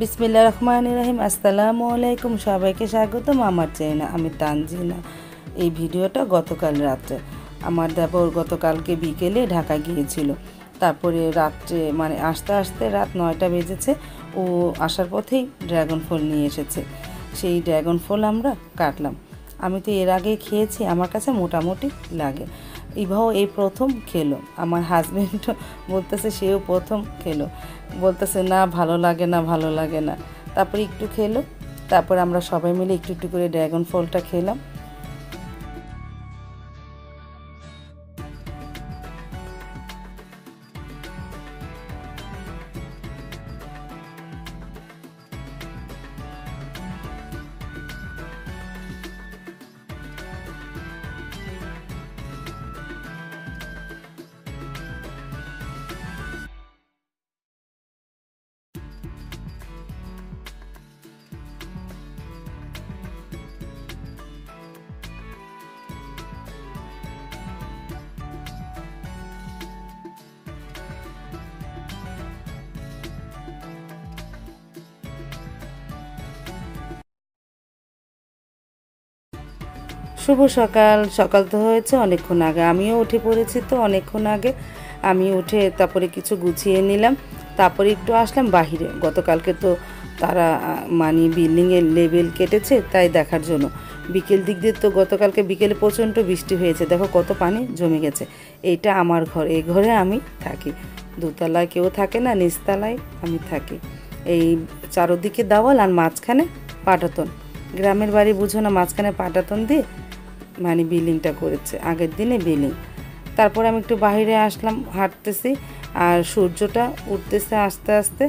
বিসমিল্লাহির রহমানির রহিম। আসসালামু আলাইকুম, সবাইকে স্বাগতম আমার চ্যানেলে। আমি তানজিনা। এই ভিডিওটা গতকাল রাত্রে, আমার দেবর গতকালকে বিকেলে ঢাকা গিয়েছিল। তারপরে রাত্রে মানে আস্তে আস্তে রাত 9টা বেজেছে। ও আসার পথেই ড্রাগন ফল নিয়ে এসেছে। সেই ড্রাগন ফল আমরা কাটলাম। আমি তো এর আগে খেয়েছি, আমার কাছে মোটামুটি লাগে। ইভাও এই প্রথম খেলো। আমার হাজব্যান্ডও বলতেছে সেও প্রথম খেলো, বলতেছে না ভালো লাগে না, ভালো লাগে না। তারপরে একটু খেলো, তারপর আমরা সবাই মিলে একটু একটু করে ড্রাগন ফলটা খেলাম। শুভ সকাল। সকাল তো হয়েছে অনেকক্ষণ আগে, আমিও উঠে পড়েছি তো অনেকক্ষণ আগে। আমি উঠে তারপরে কিছু গুছিয়ে নিলাম, তারপরে একটু আসলাম বাহিরে। গতকালকে তো তারা মানে বিল্ডিংয়ের লেবেল কেটেছে, তাই দেখার জন্য। বিকেল দিক দিয়ে তো গতকালকে বিকেলে প্রচণ্ড বৃষ্টি হয়েছে, দেখো কত পানি জমে গেছে। এইটা আমার ঘর, এই ঘরে আমি থাকি। দোতলায় কেউ থাকে না, নিচতলায় আমি থাকি। এই চারোদিকে দেওয়াল আর মাঝখানে পাটাতন। গ্রামের বাড়ি বুঝো না, মাঝখানে পাটাতন দিয়ে মানে বিল্ডিংটা করেছে, আগের দিনে বিল্ডিং। তারপর আমি একটু বাইরে আসলাম, হাঁটতেছি আর সূর্যটা উঠতেছে আস্তে আস্তে,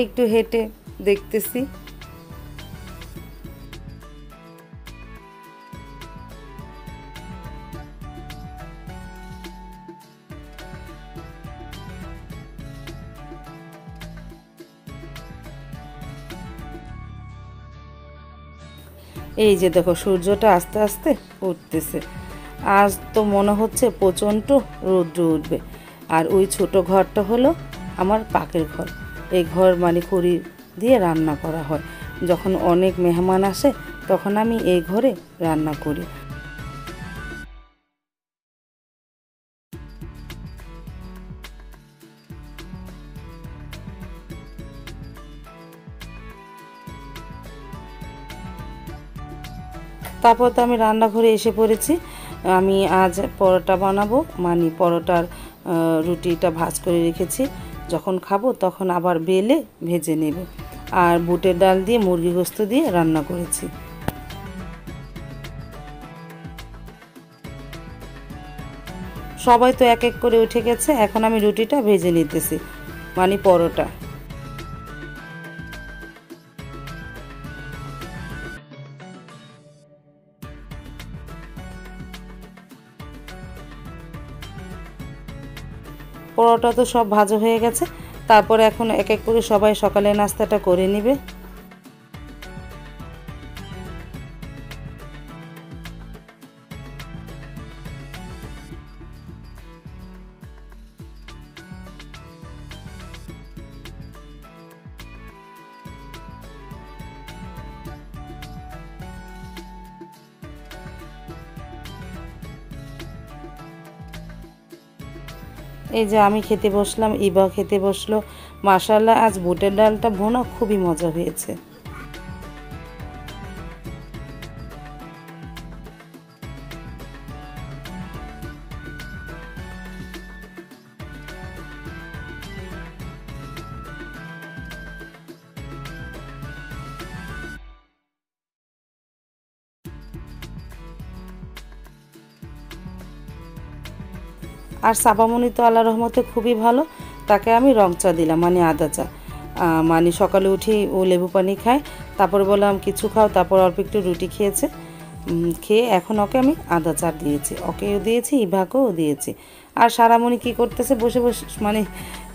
একটু হেঁটে দেখতেছি। এই যে দেখো সূর্যটা আস্তে আস্তে উঠতেছে। আজ তো মনে হচ্ছে প্রচণ্ড রৌদ্র উঠবে। আর ওই ছোট ঘরটা হলো আমার পাকের ঘর। এই ঘর মানে খড়ি দিয়ে রান্না করা হয়। যখন অনেক মেহমান আসে তখন আমি এই ঘরে রান্না করি। তারপর তো আমি রান্নাঘরে এসে পড়েছি। আমি আজ পরোটা বানাবো, মানে পরোটার রুটিটা ভাজ করে রেখেছি। যখন খাবো তখন আবার বেলে ভেজে নেব। আর বুটের ডাল দিয়ে মুরগি গোস্ত দিয়ে রান্না করেছি। সবাই তো এক এক করে উঠে গেছে, এখন আমি রুটিটা ভেজে নিতেছি, মানে পরোটা। পরোটা তো সব ভাজা হয়ে গেছে। তারপর এখন এক এক করে সবাই সকালে নাস্তাটা করে নেবে। এই যে আমি খেতে বসলাম, ইবা খেতে বসলো। মাশাআল্লাহ, আজ বুটের ডালটা ভুনা খুবই মজা হয়েছে। আর সাবামণি তো আল্লাহর রহমতে খুবই ভালো, তাকে আমি রং চা দিলাম, মানে আদা চা। মানে সকালে উঠেই ও লেবু পানি খায়। তারপর বললাম কিছু খাও, তারপর অল্প একটু রুটি খেয়েছে। খেয়ে এখন ওকে আমি আদা চা দিয়েছি, ওকেও দিয়েছি, ইভাকেও দিয়েছি। আর সারামণি কি করতেছে, বসে বসে মানে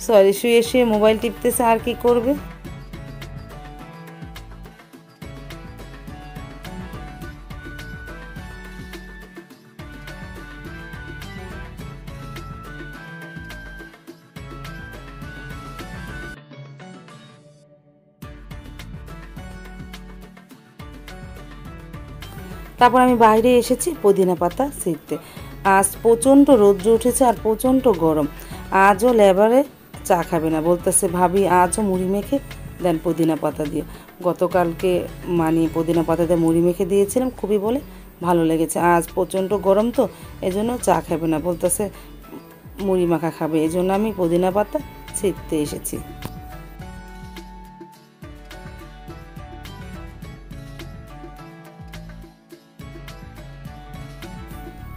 সরি শুয়ে শুয়ে মোবাইল টিপতেছে, আর কি করবে। তারপর আমি বাইরে এসেছি পুদিনা পাতা ছিঁড়তে। আজ প্রচণ্ড রৌদ্র উঠেছে আর প্রচণ্ড গরম। আজও লেবারে চা খাবে না, বলতেছে ভাবি আজও মুড়ি মেখে দেন পুদিনা পাতা দিয়ে। গতকালকে মানে পুদিনা পাতা দিয়ে মুড়ি মেখে দিয়েছিলাম, খুবই বলে ভালো লেগেছে। আজ প্রচণ্ড গরম তো এজন্য চা খাবে না, বলতেছে মুড়ি মাখা খাবে, এজন্য আমি পুদিনা পাতা ছিঁড়তে এসেছি।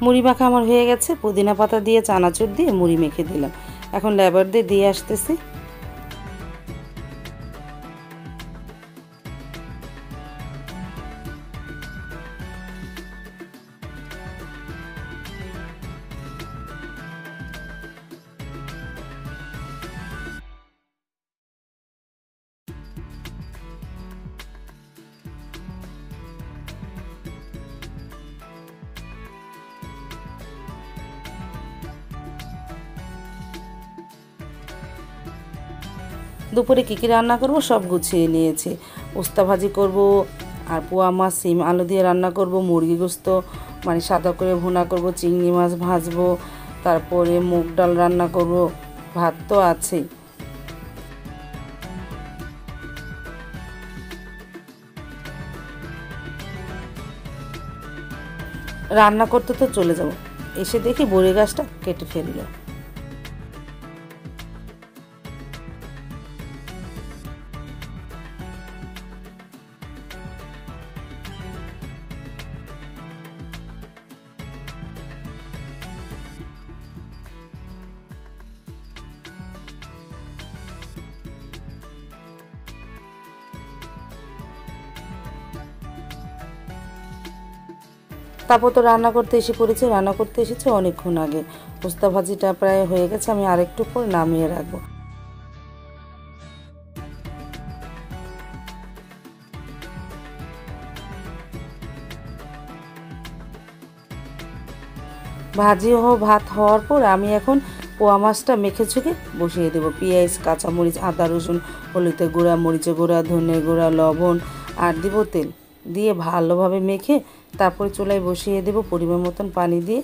মুড়ি মাখা আমার হয়ে গেছে, পুদিনা পাতা দিয়ে চানাচুর দিয়ে মুড়ি মেখে দিলাম। এখন লেবার দিয়ে আসতেছি। দুপুরে কী কী রান্না করব সব গুছিয়ে নিয়েছি। উস্তা ভাজি করব, আর পোয়া মাছ সিম আলু দিয়ে রান্না করব, মুরগি গোস্ত মানে সাদা করে ভুনা করব, চিংড়ি মাছ ভাজবো, তারপরে মুগ ডাল রান্না করব, ভাত তো আছেই। রান্না করতে তো চলে যাব, এসে দেখি বড়ি গাছটা কেটে ফেললো। তারপর তো রান্না করতে এসে পড়েছি, রান্না করতে এসেছি অনেকক্ষণ আগে। উস্তা ভাজিটা প্রায় হয়ে গেছে, আমি আরেকটু পর নামিয়ে রাখবো। ভাজি ভাত হওয়ার পর আমি এখন পোয়া মাছটা মেখে চুকে বসিয়ে দেবো। পেঁয়াজ, কাঁচামরিচ, আদা, রসুন, হলুদের গুঁড়া, মরিচের গুঁড়া, ধনে গুঁড়া, লবণ আর দিব তেল দিয়ে ভালোভাবে মেখে তারপরে চুলায় বসিয়ে দেবো পরিমাণ মতন পানি দিয়ে।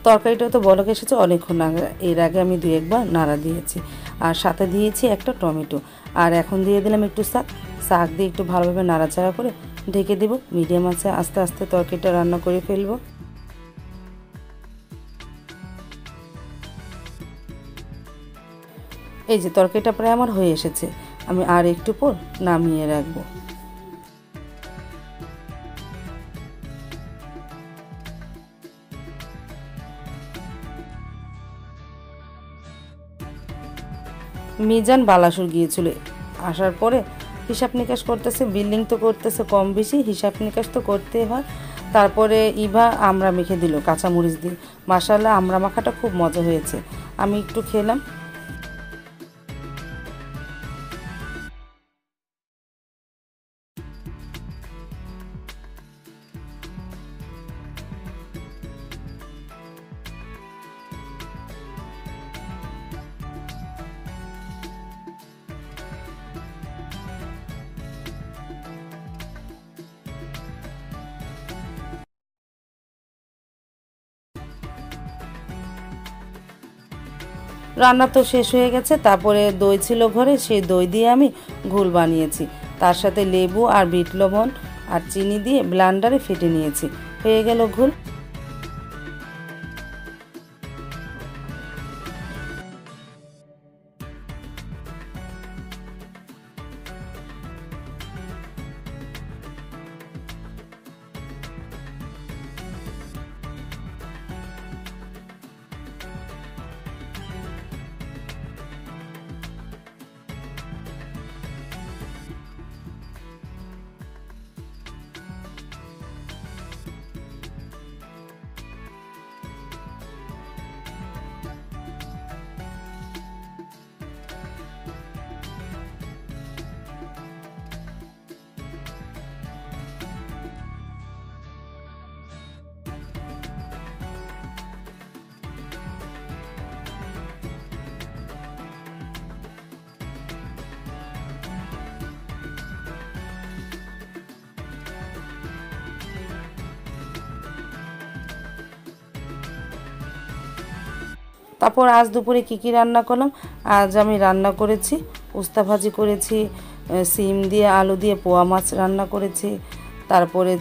তরকারিটা তো বলক এসেছে অনেকক্ষণ আগে, এর আগে আমি 2-1 বার নাড়া দিয়েছি। আর সাথে দিয়েছি একটা টমেটো, আর এখন দিয়ে দিলাম একটু শাক দিয়ে একটু ভালোভাবে নাড়াচাড়া করে ঢেকে দেবো। মিডিয়াম আঁচে আস্তে আস্তে তরকারিটা রান্না করে ফেলবো। এই যে তরকারিটা প্রায় আমার হয়ে এসেছে, আমি আর একটু পর নামিয়ে রাখবো। মিজান বালাসুর গিয়েছিল, আসার পরে হিসাব নিকাশ করতেছে, বিল্ডিং তো করতেছে কম বেশি, হিসাব নিকাশ তো করতেই হয়। তারপরে ইভা আমরা মেখে দিল কাঁচামরিচ দিয়ে। মাশাআল্লাহ আমরা মাখাটা খুব মজা হয়েছে, আমি একটু খেলাম। রান্না তো শেষ হয়ে গেছে, তারপরে দই ছিল ঘরে, সেই দই দিয়ে আমি ঘোল বানিয়েছি। তার সাথে লেবু আর বিট লবণ আর চিনি দিয়ে ব্লেন্ডারে ফেটে নিয়েছি, হয়ে গেল ঘোল। তারপর আজ দুপুরে কি রান্না করলাম, আজ আমি রান্না করেছি উস্তা ভাজি করেছি, সিম দিয়ে আলু দিয়ে পোয়া মাছ রান্না করেছি, তারপরে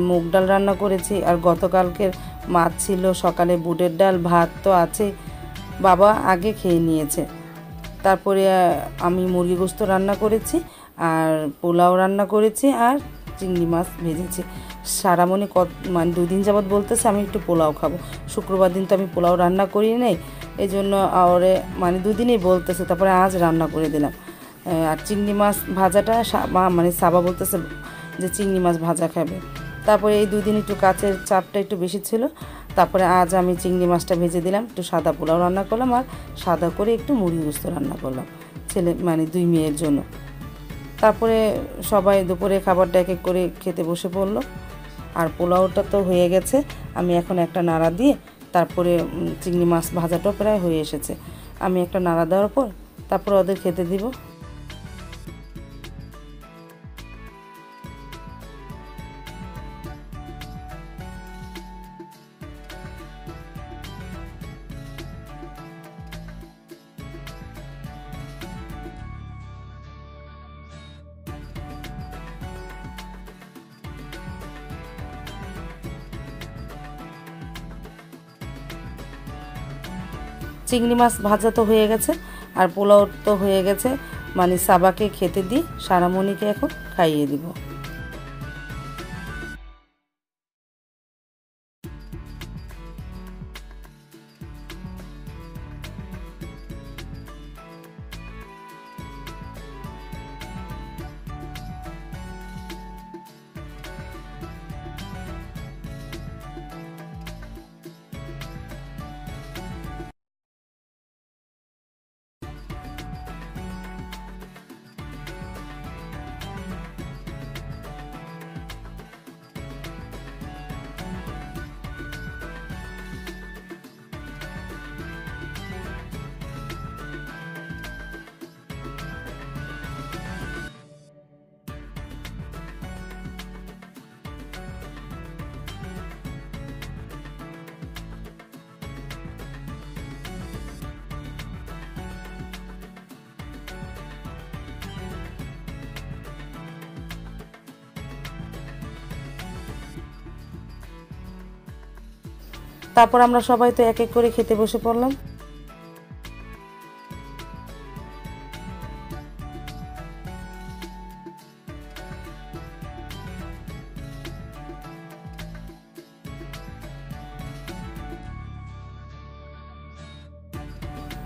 মুগ ডাল রান্না করেছি, আর গতকালকের মাছ ছিল, সকালে বুটের ডাল ভাত তো আছে, বাবা আগে খেয়ে নিয়েছে। তারপরে আমি মুরগি গোস্ত রান্না করেছি, আর পোলাও রান্না করেছি, আর চিংড়ি মাছ ভেজেছি। সারামণি মানে 2 দিন যাবৎ বলতেছে আমি একটু পোলাও খাবো, শুক্রবার দিন তো আমি পোলাও রান্না করি নাই, এই জন্য ওরে মানে 2 দিনই বলতেছে। তারপরে আজ রান্না করে দিলাম। আর চিংড়ি মাছ ভাজাটা মানে সাবা বলতেছে যে চিংড়ি মাছ ভাজা খাবে। তারপরে এই 2 দিন একটু কাজের চাপটা একটু বেশি ছিল, তারপরে আজ আমি চিংড়ি মাছটা ভেজে দিলাম, একটু সাদা পোলাও রান্না করলাম, আর সাদা করে একটু মুরগি গোস্ত রান্না করলাম ছেলে মানে 2 মেয়ের জন্য। তারপরে সবাই দুপুরে খাবারটা এক এক করে খেতে বসে পড়লো। আর পোলাওটা তো হয়ে গেছে, আমি এখন একটা নাড়া দিয়ে তারপরে চিংড়ি মাছ ভাজাটাও প্রায় হয়ে এসেছে, আমি একটা নাড়া দেওয়ার পর তারপরে ওদের খেতে দিব। চিংড়ি মাছ ভাজা তো হয়ে গেছে, আর পোলাও তো হয়ে গেছে, মানে সাবাকে খেতে দিই, সারামণিকে এখন খাইয়ে দিব। তারপর আমরা সবাই তো এক এক করে খেতে বসে পড়লাম।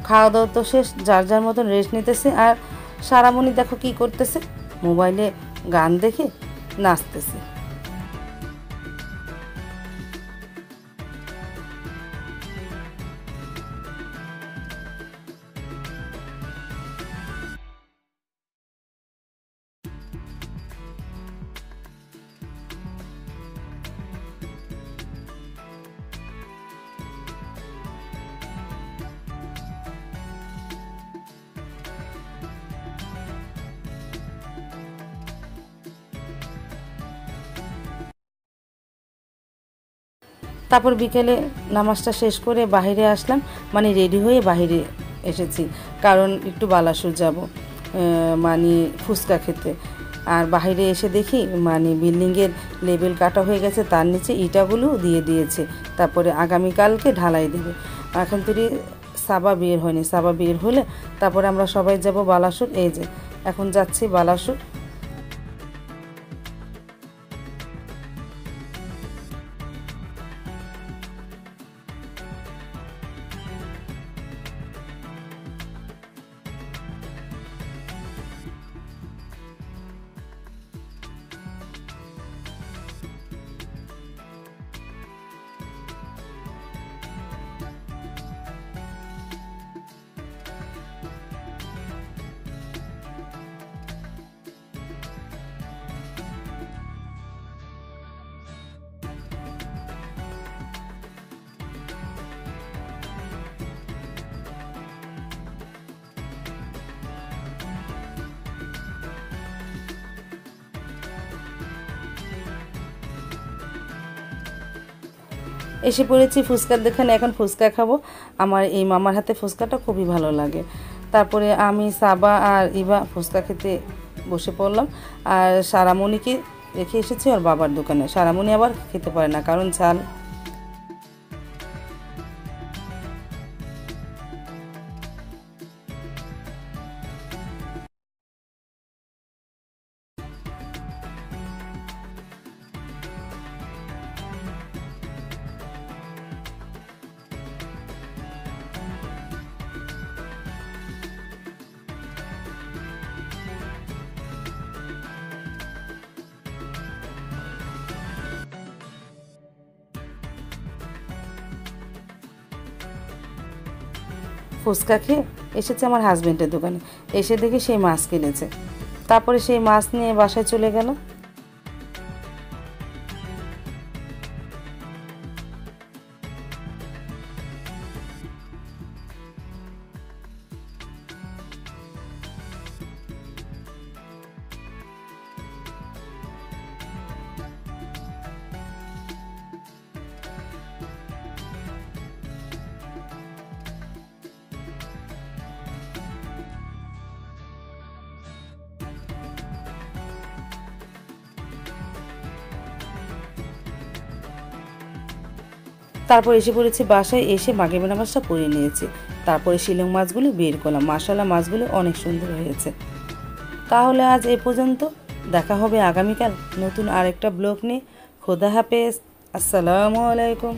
খাওয়া দাওয়া তো শেষ, যার যার মতন রেস্ট নিতেছে, আর সারামণি দেখো কি করতেছে, মোবাইলে গান দেখে নাচতেছে। তারপর বিকেলে নামাজটা শেষ করে বাইরে আসলাম, মানে রেডি হয়ে বাইরে এসেছি, কারণ একটু বালাসুর যাব মানে ফুচকা খেতে। আর বাইরে এসে দেখি মানে বিল্ডিংয়ের লেবেল কাটা হয়ে গেছে, তার নিচে ইটাগুলো দিয়ে দিয়েছে, তারপরে আগামীকালকে ঢালাই দেবে। এখন তুই সাবা বের হয়নি, সাবা বের হলে তারপরে আমরা সবাই যাব বালাসুর। এই যে এখন যাচ্ছি বালাসুর। এসে পড়েছি ফুচকার দোকানে, এখন ফুচকা খাবো। আমার এই মামার হাতে ফুচকাটা খুবই ভালো লাগে। তারপরে আমি, সাবা আর ইভা ফুচকা খেতে বসে পড়লাম। আর সারামণিকে রেখে এসেছি ওর বাবার দোকানে। সারামণি আবার খেতে পারে না, কারণ ঝাল। ফুচকা খেয়ে এসেছে আমার হাজবেন্ডের দোকানে। এসে দেখি সেই মাছ কিনেছে। তারপরে সেই মাছ নিয়ে বাসায় চলে গেল। তারপর এসে পড়েছি বাসায়। এসে মাগুর মাছটা পুড়িয়ে নিয়েছি। তারপরে শিলং মাছগুলো বের করলাম। মাশাআল্লাহ, মাছগুলো অনেক সুন্দর হয়েছে। তাহলে আজ এ পর্যন্ত। দেখা হবে আগামীকাল নতুন আরেকটা ব্লগ নিয়ে। খোদা হাফেজ। আসসালামু আলাইকুম।